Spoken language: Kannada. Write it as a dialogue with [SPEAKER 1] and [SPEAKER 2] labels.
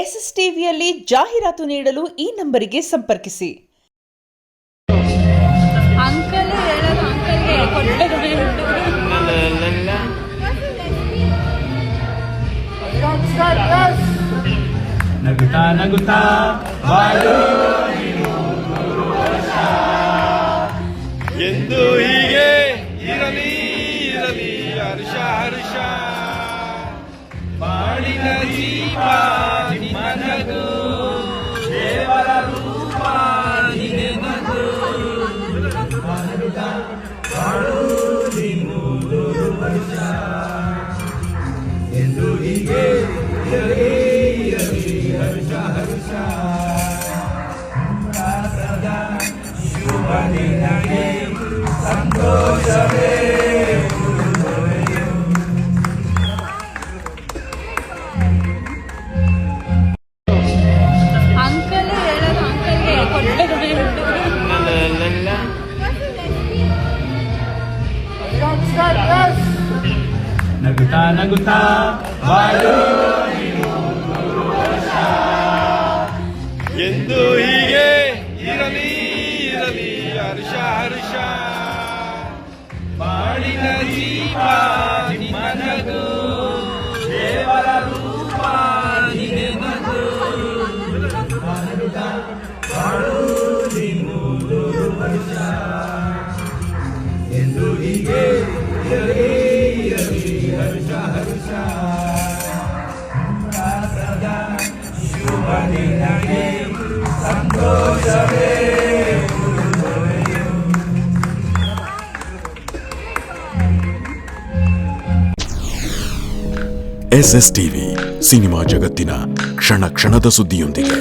[SPEAKER 1] SSTVಯಲ್ಲಿ ಜಾಹೀರಾತು ನೀಡಲು ಈ ನಂಬರಿಗೆ ಸಂಪರ್ಕಿಸಿ.
[SPEAKER 2] ಅಂಕಲ್ ಹೇಳೋದು ಅಂಕಲ್ಗೆ ಕೊಟ್ಟರು.
[SPEAKER 3] ನಗುತ್ತಾ ನಗುತ್ತಾ ಬಾಳು
[SPEAKER 4] ಎಂದು ಹೀಗೆ ಇರಲಿ ಇರಲಿ ಹರ್ಷ ಹರ್ಷ ಬಾಳಿನ ದೀಪ ನಿಮ್ಮನದು ದೇವರ ರೂಪ ನಿನದು ಬಾಳು ನಿಮ್ಮದು ವರ್ಷ ಎಂದು ಹೀಗೆ ಇರಲಿ ಇರಲಿ ಹರ್ಷ ಹರ್ಷ ಸದಾ ಶುಭ ದಿನಕ್ಕೆ ಸಂತೋಷವೇ
[SPEAKER 2] ಅಂಕಲ್ ಹೇಳೋದು ಅಂಕಲ್ಗೆ ಕೊಟ್ಟರು.
[SPEAKER 3] ನಗುತ್ತಾ ನಗುತ್ತಾ ಬಾಳು
[SPEAKER 4] ಎಂದು ಹೀಗೆ ಇರಲಿ ಇರಲಿ ಹರ್ಷ ಹರ್ಷ ಬಾಳಿನ ದೀಪ ನಿಮ್ಮನದು ದೇವರ ರೂಪ ನಿನದು ಬಾಳು ನಿಮ್ಮದು ವರ್ಷ ಎಂದು ಹೀಗೆ ಇರಲಿ ಇರಲಿ ಹರ್ಷ ಹರ್ಷ ಸದಾ ಶುಭ ದಿನಕ್ಕೆ ಸಂತೋಷವೇ
[SPEAKER 5] SSTV ಸಿನಿಮಾ ಜಗತ್ತಿನ ಕ್ಷಣ ಕ್ಷಣದ ಸುದ್ದಿಯೊಂದಿಗೆ.